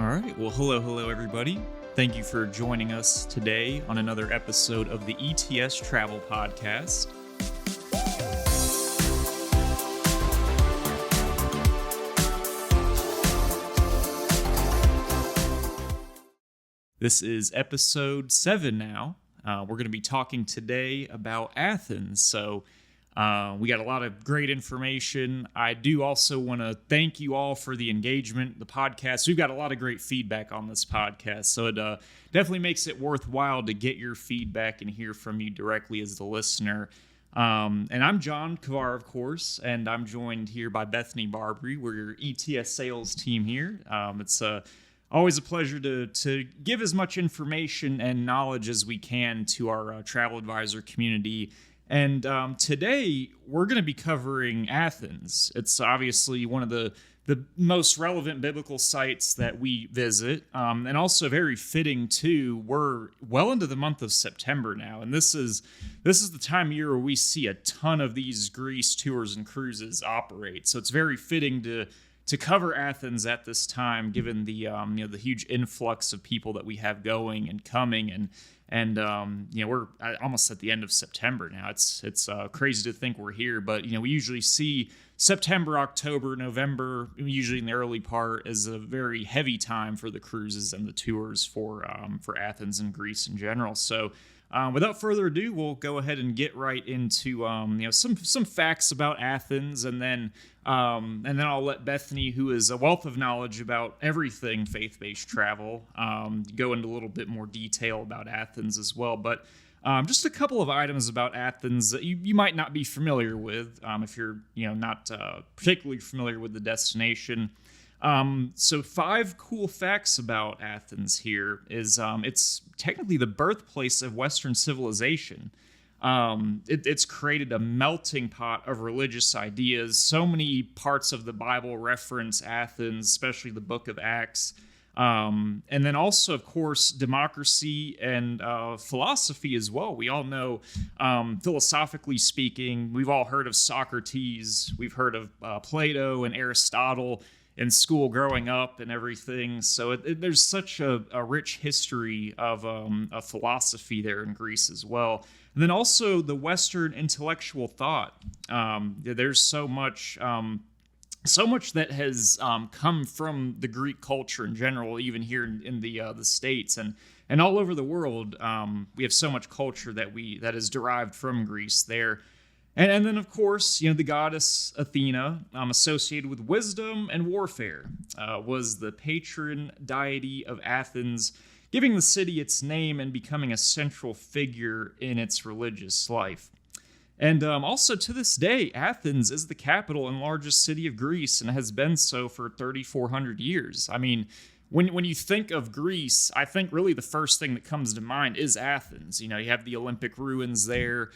All right. Well, hello, everybody. Thank you for joining us today on another episode of the ETS Travel Podcast. This is episode 7 now. We're going to be talking today about Athens. So we got a lot of great information. I do also want to thank you all for the engagement, the podcast. We've got a lot of great feedback on this podcast, so it definitely makes it worthwhile to get your feedback and hear from you directly as the listener. And I'm John Kavar, of course, and I'm joined here by Bethany Barbary. We're your ETS sales team here. It's always a pleasure to give as much information and knowledge as we can to our travel advisor community. And today, we're going to be covering Athens. It's obviously one of the most relevant biblical sites that we visit, and also very fitting, too. We're well into the month of September now, and this is the time of year where we see a ton of these Greece tours and cruises operate. So it's very fitting to cover Athens at this time, given the the huge influx of people that we have going and coming, and we're almost at the end of September now. It's crazy to think we're here, but we usually see September, October, November, usually in the early part, is a very heavy time for the cruises and the tours for Athens and Greece in general. So without further ado, we'll go ahead and get right into some facts about Athens, and then I'll let Bethany, who is a wealth of knowledge about everything faith-based travel, go into a little bit more detail about Athens as well. But just a couple of items about Athens that you might not be familiar with if you're not particularly familiar with the destination. So 5 cool facts about Athens here is it's technically the birthplace of Western civilization. It's created a melting pot of religious ideas. So many parts of the Bible reference Athens, especially the book of Acts. And then also, of course, democracy and philosophy as well. We all know, philosophically speaking, we've all heard of Socrates. We've heard of Plato and Aristotle in school growing up and everything. So there's such a rich history of a philosophy there in Greece as well. And then also the Western intellectual thought. There's so much that has come from the Greek culture in general, even here in the States and all over the world. We have so much culture that is derived from Greece there. And then, of course, the goddess Athena, associated with wisdom and warfare, was the patron deity of Athens, giving the city its name and becoming a central figure in its religious life. And also, to this day, Athens is the capital and largest city of Greece and has been so for 3,400 years. I mean, when you think of Greece, I think really the first thing that comes to mind is Athens. You have the Olympic ruins there.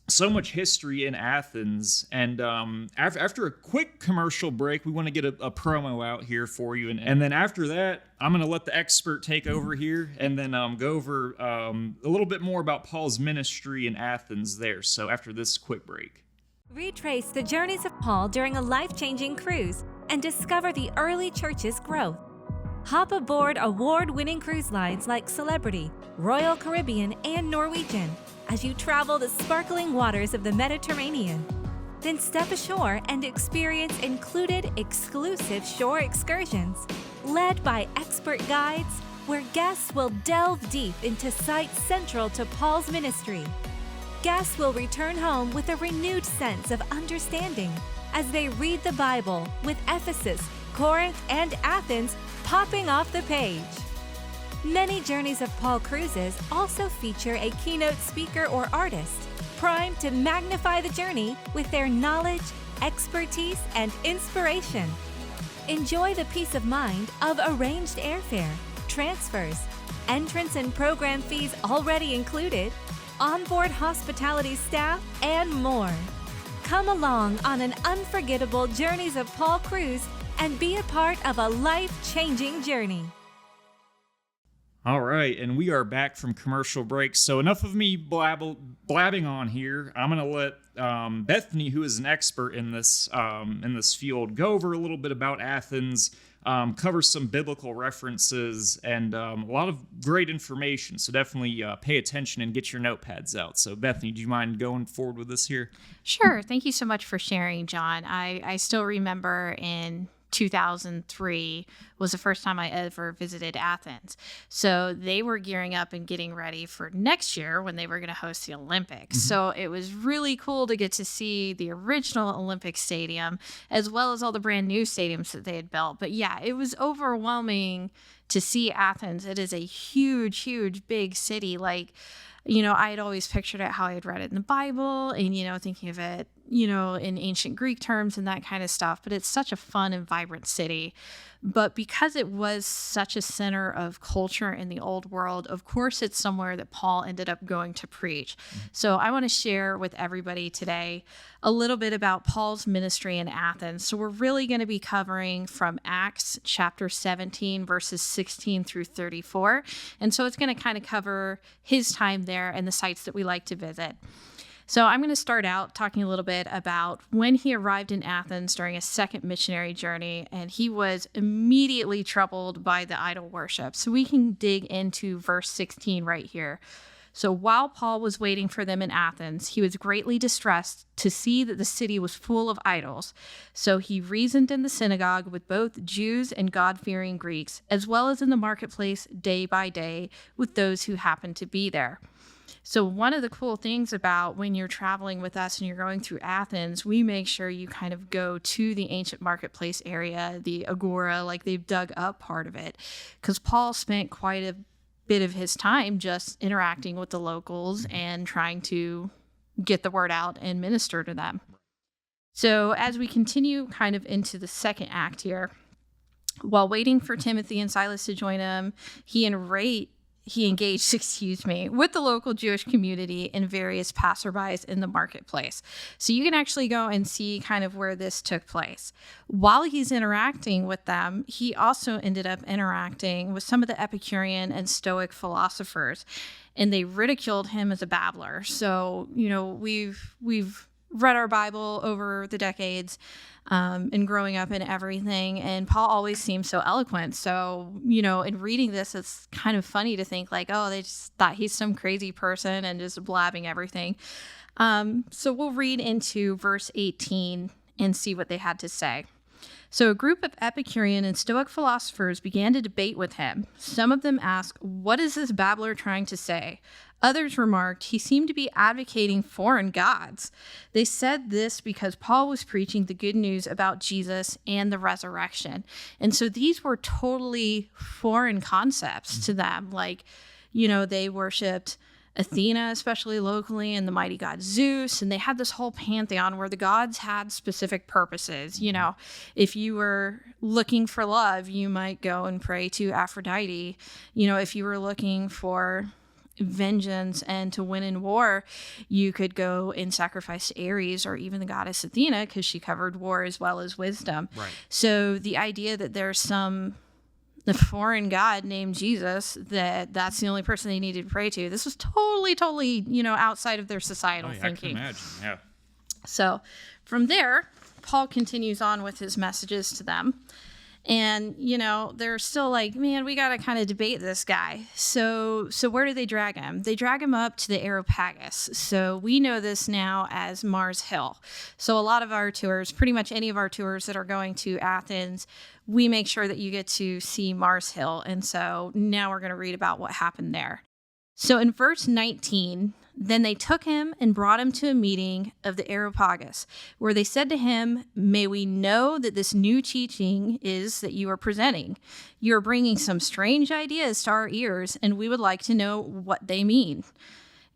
So much history in Athens, and after a quick commercial break, we want to get a promo out here for you, and then after that, I'm going to let the expert take over here, and then go over a little bit more about Paul's ministry in Athens there. So after this quick break, retrace the journeys of Paul during a life-changing cruise and discover the early church's growth. Hop aboard award-winning cruise lines like Celebrity, Royal Caribbean, and Norwegian as you travel the sparkling waters of the Mediterranean. Then step ashore and experience included exclusive shore excursions, led by expert guides, where guests will delve deep into sites central to Paul's ministry. Guests will return home with a renewed sense of understanding as they read the Bible, with Ephesus, Corinth, and Athens popping off the page. Many Journeys of Paul cruises also feature a keynote speaker or artist, primed to magnify the journey with their knowledge, expertise, and inspiration. Enjoy the peace of mind of arranged airfare, transfers, entrance and program fees already included, onboard hospitality staff, and more. Come along on an unforgettable Journeys of Paul cruise and be a part of a life-changing journey. All right, and we are back from commercial break. So enough of me blabbing on here. I'm going to let Bethany, who is an expert in this field, go over a little bit about Athens, covers some biblical references and a lot of great information. So definitely pay attention and get your notepads out. So Bethany, do you mind going forward with this here? Sure. Thank you so much for sharing, John. I still remember in 2003 was the first time I ever visited Athens. So they were gearing up and getting ready for next year when they were going to host the Olympics. Mm-hmm. So it was really cool to get to see the original Olympic stadium as well as all the brand new stadiums that they had built. But yeah, it was overwhelming to see Athens. It is a huge, huge, big city. Like, I had always pictured it how I had read it in the Bible and, thinking of it, in ancient Greek terms and that kind of stuff. But it's such a fun and vibrant city. But because it was such a center of culture in the old world, of course, it's somewhere that Paul ended up going to preach. So I want to share with everybody today a little bit about Paul's ministry in Athens. So we're really going to be covering from Acts chapter 17, verses 16 through 34. And so it's going to kind of cover his time there and the sites that we like to visit. So I'm going to start out talking a little bit about when he arrived in Athens during a second missionary journey, and he was immediately troubled by the idol worship. So we can dig into verse 16 right here. So while Paul was waiting for them in Athens, he was greatly distressed to see that the city was full of idols. So he reasoned in the synagogue with both Jews and God-fearing Greeks, as well as in the marketplace day by day with those who happened to be there. So one of the cool things about when you're traveling with us and you're going through Athens, we make sure you kind of go to the ancient marketplace area, the agora, like they've dug up part of it, because Paul spent quite a bit of his time just interacting with the locals and trying to get the word out and minister to them. So as we continue kind of into the second act here, while waiting for Timothy and Silas to join him, he engaged, with the local Jewish community and various passerbys in the marketplace. So you can actually go and see kind of where this took place. While he's interacting with them, he also ended up interacting with some of the Epicurean and Stoic philosophers, and they ridiculed him as a babbler. So, we've read our Bible over the decades and growing up and everything. And Paul always seems so eloquent. So, in reading this, it's kind of funny to think like, oh, they just thought he's some crazy person and just blabbing everything. So we'll read into verse 18 and see what they had to say. So a group of Epicurean and Stoic philosophers began to debate with him. Some of them asked, "What is this babbler trying to say?" Others remarked he seemed to be advocating foreign gods. They said this because Paul was preaching the good news about Jesus and the resurrection. And so these were totally foreign concepts to them. Like, they worshipped Athena, especially locally, and the mighty god Zeus. And they had this whole pantheon where the gods had specific purposes. If you were looking for love, you might go and pray to Aphrodite. If you were looking for vengeance and to win in war, you could go and sacrifice to Ares or even the goddess Athena, because she covered war as well as wisdom. Right. So the idea that there's the foreign god named Jesus, that's the only person they needed to pray to, this was totally, outside of their societal thinking. I can imagine, yeah. So from there, Paul continues on with his messages to them. And, they're still like, man, we got to kind of debate this guy. So where do they drag him? They drag him up to the Areopagus. So we know this now as Mars Hill. So a lot of our tours, pretty much any of our tours that are going to Athens, we make sure that you get to see Mars Hill. And so now we're going to read about what happened there. So in verse 19, then they took him and brought him to a meeting of the Areopagus, where they said to him, "May we know that this new teaching is that you are presenting? You are bringing some strange ideas to our ears, and we would like to know what they mean."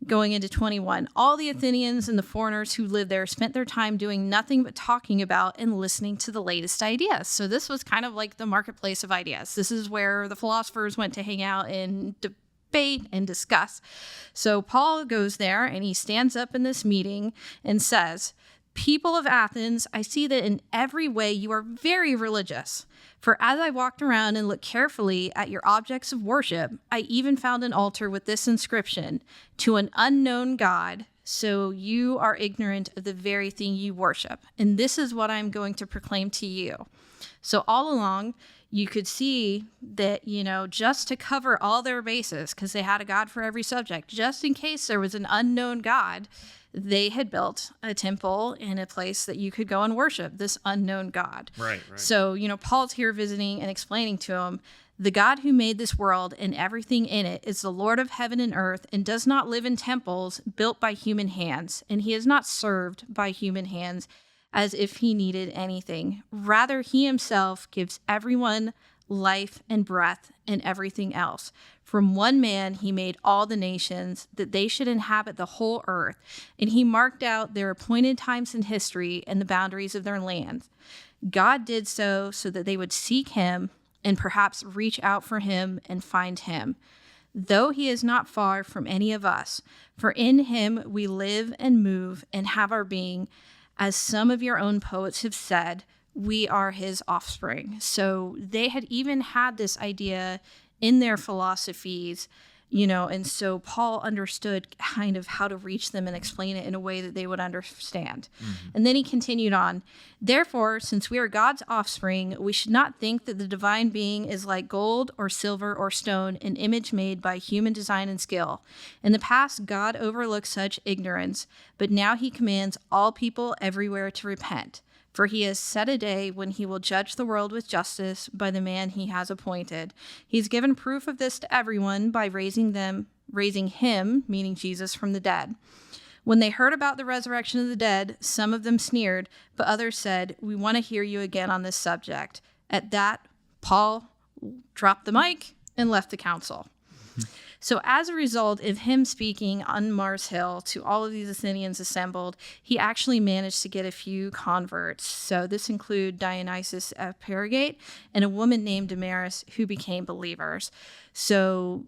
Going into 21, all the Athenians and the foreigners who lived there spent their time doing nothing but talking about and listening to the latest ideas. So this was kind of like the marketplace of ideas. This is where the philosophers went to hang out and debate and discuss. So Paul goes there and he stands up in this meeting and says, "People of Athens, I see that in every way you are very religious. For as I walked around and looked carefully at your objects of worship, I even found an altar with this inscription, 'To an unknown God.' So you are ignorant of the very thing you worship. And this is what I'm going to proclaim to you. So all along, you could see that, just to cover all their bases, because they had a God for every subject, just in case there was an unknown God, they had built a temple in a place that you could go and worship this unknown God. Right. So, Paul's here visiting and explaining to him, the God who made this world and everything in it is the Lord of heaven and earth and does not live in temples built by human hands, and he is not served by human hands as if he needed anything. Rather, he himself gives everyone life and breath and everything else. From one man, he made all the nations that they should inhabit the whole earth, and he marked out their appointed times in history and the boundaries of their lands. God did so that they would seek him and perhaps reach out for him and find him, though he is not far from any of us. For in him we live and move and have our being. As some of your own poets have said, we are his offspring. So they had even had this idea in their philosophies, and so Paul understood kind of how to reach them and explain it in a way that they would understand. Mm-hmm. And then he continued on, therefore, since we are God's offspring, we should not think that the divine being is like gold or silver or stone, an image made by human design and skill. In the past, God overlooked such ignorance, but now he commands all people everywhere to repent. For he has set a day when he will judge the world with justice by the man he has appointed. He's given proof of this to everyone by raising him, meaning Jesus, from the dead. When they heard about the resurrection of the dead, some of them sneered, but others said, we want to hear you again on this subject. At that, Paul dropped the mic and left the council. So as a result of him speaking on Mars Hill to all of these Athenians assembled, he actually managed to get a few converts. So this include Dionysius of Perigate and a woman named Damaris who became believers. So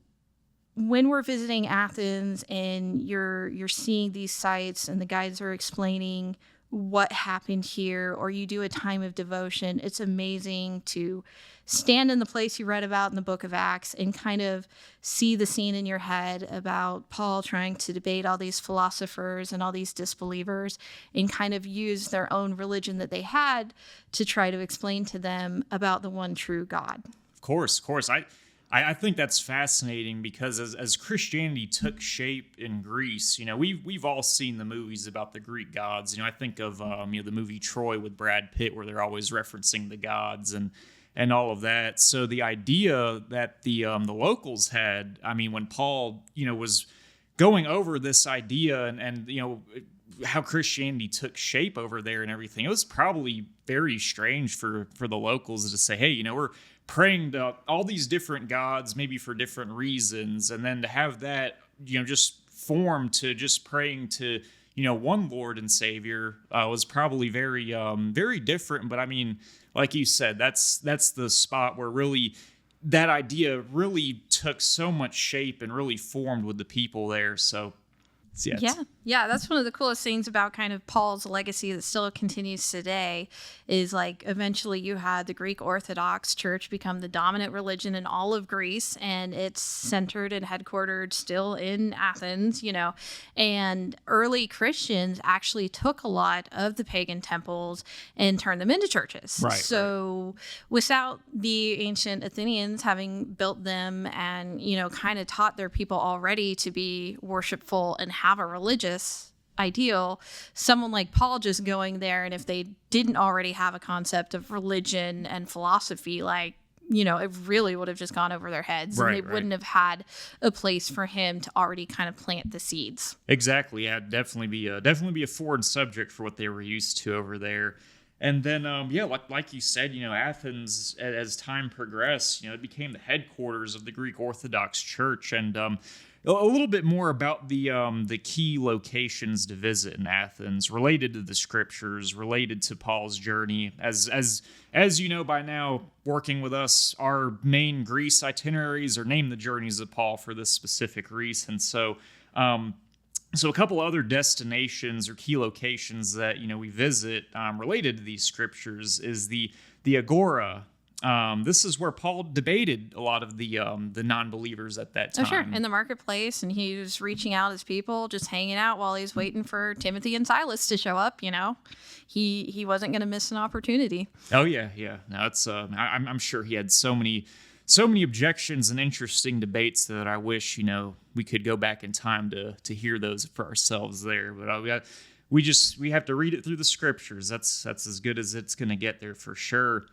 when we're visiting Athens and you're seeing these sites and the guides are explaining what happened here, or you do a time of devotion, it's amazing to stand in the place you read about in the book of Acts and kind of see the scene in your head about Paul trying to debate all these philosophers and all these disbelievers and kind of use their own religion that they had to try to explain to them about the one true God. Of course. I think that's fascinating because as Christianity took shape in Greece, we've all seen the movies about the Greek gods. I think of the movie Troy with Brad Pitt, where they're always referencing the gods and all of that. So the idea that the locals had, when Paul was going over this idea and how Christianity took shape over there and everything, it was probably very strange for the locals to say, hey, we're praying to all these different gods, maybe for different reasons, and then to have that, just form to just praying to, one Lord and Savior was probably very, very different. But like you said, that's the spot where really that idea really took so much shape and really formed with the people there. So. Yeah, that's one of the coolest things about kind of Paul's legacy that still continues today is like eventually you had the Greek Orthodox Church become the dominant religion in all of Greece, and it's centered and headquartered still in Athens, and early Christians actually took a lot of the pagan temples and turned them into churches. Right. So without the ancient Athenians having built them and, kind of taught their people already to be worshipful and have a religious ideal, someone like Paul just going there, and if they didn't already have a concept of religion and philosophy, it really would have just gone over their heads, and they wouldn't have had a place for him to already kind of plant the seeds. Exactly. Yeah, definitely be a foreign subject for what they were used to over there. And then, like you said, Athens, as time progressed, it became the headquarters of the Greek Orthodox Church. And a little bit more about the key locations to visit in Athens, related to the scriptures, related to Paul's journey. As you know by now, working with us, our main Greece itineraries are named the Journeys of Paul for this specific reason. So a couple other destinations or key locations that we visit related to these scriptures is the Agora this is where Paul debated a lot of the non-believers at that time. Oh, sure. In the marketplace, and he was reaching out his people, just hanging out while he was waiting for Timothy and Silas to show up. He wasn't going to miss an opportunity. Oh yeah. No, it's I'm sure he had so many objections and interesting debates that I wish we could go back in time to hear those for ourselves there. But we have to read it through the scriptures. That's as good as it's going to get there for sure.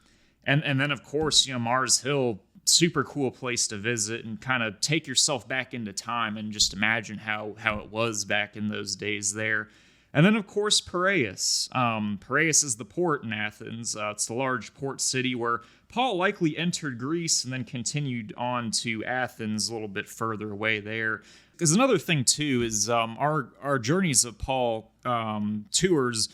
And then of course Mars Hill, super cool place to visit and kind of take yourself back into time and just imagine how it was back in those days there. And then, of course, Piraeus. Piraeus is the port in Athens. It's the large port city where Paul likely entered Greece and then continued on to Athens a little bit further away there. Because another thing, too, is our journeys of Paul tours,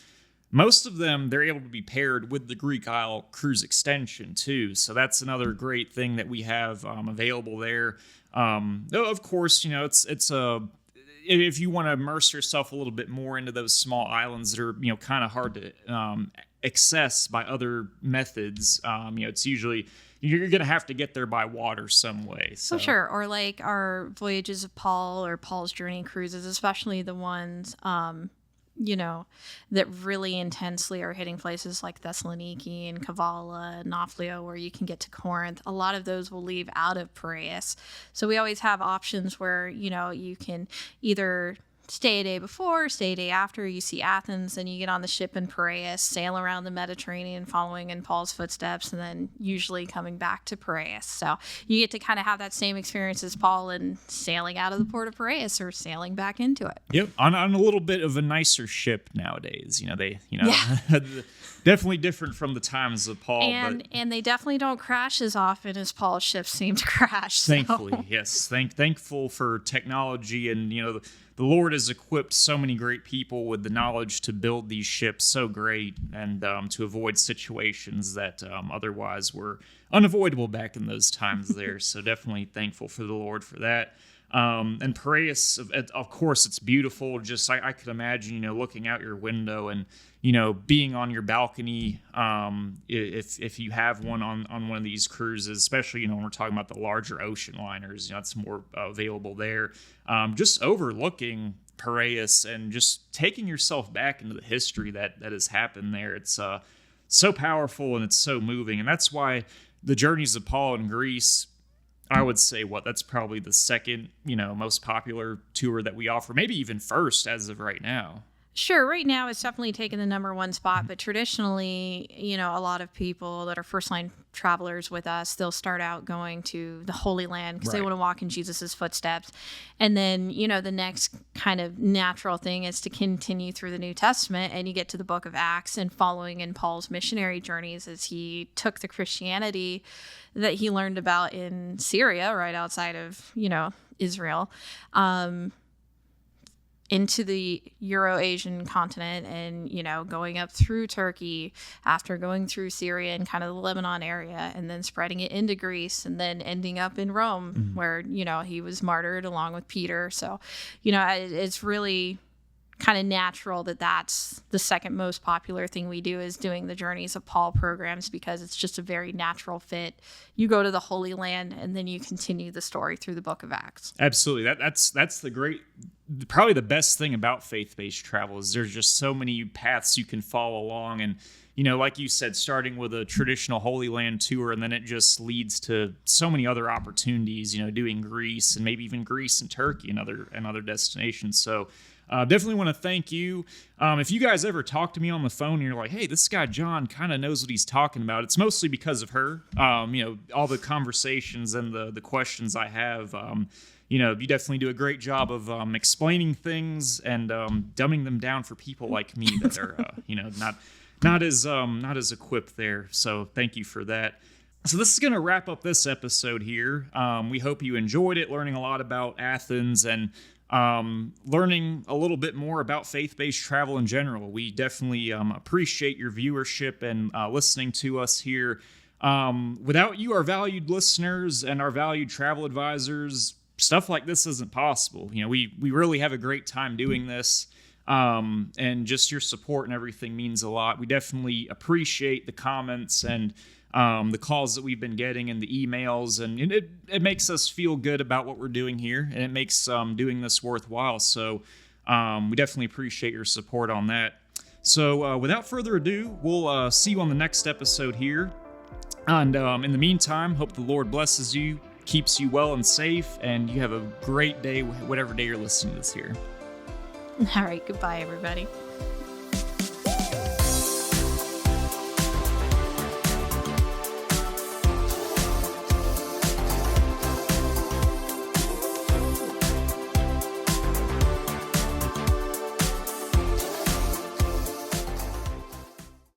most of them, they're able to be paired with the Greek Isle cruise extension, too. So that's another great thing that we have available there. Of course, it's a... If you want to immerse yourself a little bit more into those small islands that are, kind of hard to access by other methods, it's usually you're going to have to get there by water some way. So sure. Or like our voyages of Paul or Paul's journey cruises, especially the ones, that really intensely are hitting places like Thessaloniki and Kavala and Nafplio, where you can get to Corinth. A lot of those will leave out of Piraeus. So we always have options where, you can either stay a day before, stay a day after you see Athens, and you get on the ship in Piraeus, sail around the Mediterranean, following in Paul's footsteps, and then usually coming back to Piraeus. So you get to kind of have that same experience as Paul in sailing out of the port of Piraeus or sailing back into it. Yep, on a little bit of a nicer ship nowadays. Definitely different from the times of Paul. And they definitely don't crash as often as Paul's ships seem to crash. Thankfully, yes. Thankful for technology, and the Lord has equipped so many great people with the knowledge to build these ships so great and to avoid situations that otherwise were unavoidable back in those times there. So definitely thankful for the Lord for that. And Piraeus, of course, it's beautiful. Just I could imagine, looking out your window and, being on your balcony, if you have one on one of these cruises, especially, when we're talking about the larger ocean liners, it's more available there. Just overlooking Piraeus and just taking yourself back into the history that has happened there. It's so powerful and it's so moving. And that's why the journeys of Paul in Greece, I would say that's probably the second, most popular tour that we offer, maybe even first as of right now. Sure. Right now, it's definitely taken the number one spot. But traditionally, a lot of people that are first-line travelers with us, they'll start out going to the Holy Land because they want to walk in Jesus's footsteps. And then, the next kind of natural thing is to continue through the New Testament. And you get to the book of Acts and following in Paul's missionary journeys as he took the Christianity that he learned about in Syria, right outside of, Israel, into the Euro-Asian continent and, going up through Turkey after going through Syria and kind of the Lebanon area and then spreading it into Greece and then ending up in Rome where, he was martyred along with Peter. So, it's really kind of natural that that's the second most popular thing we do is doing the Journeys of Paul programs because it's just a very natural fit. You go to the Holy Land and then you continue the story through the book of Acts. Absolutely. That's the great, probably the best thing about faith-based travel is there's just so many paths you can follow along. And, like you said, starting with a traditional Holy Land tour, and then it just leads to so many other opportunities, doing Greece and maybe even Greece and Turkey and other destinations. So definitely want to thank you. If you guys ever talk to me on the phone and you're like, hey, this guy John kind of knows what he's talking about, it's mostly because of her. All the conversations and the questions I have, you definitely do a great job of explaining things and dumbing them down for people like me that are, not as equipped there. So thank you for that. So this is going to wrap up this episode here. We hope you enjoyed it, learning a lot about Athens and learning a little bit more about faith-based travel in general. We definitely appreciate your viewership and listening to us here. Without you, our valued listeners and our valued travel advisors, stuff like this isn't possible. We really have a great time doing this. And just your support and everything means a lot. We definitely appreciate the comments and the calls that we've been getting and the emails, and it makes us feel good about what we're doing here, and it makes doing this worthwhile. So we definitely appreciate your support on that. So without further ado, we'll see you on the next episode here. And in the meantime, hope the Lord blesses you, keeps you well and safe, and you have a great day, whatever day you're listening to this here. All right, goodbye, everybody.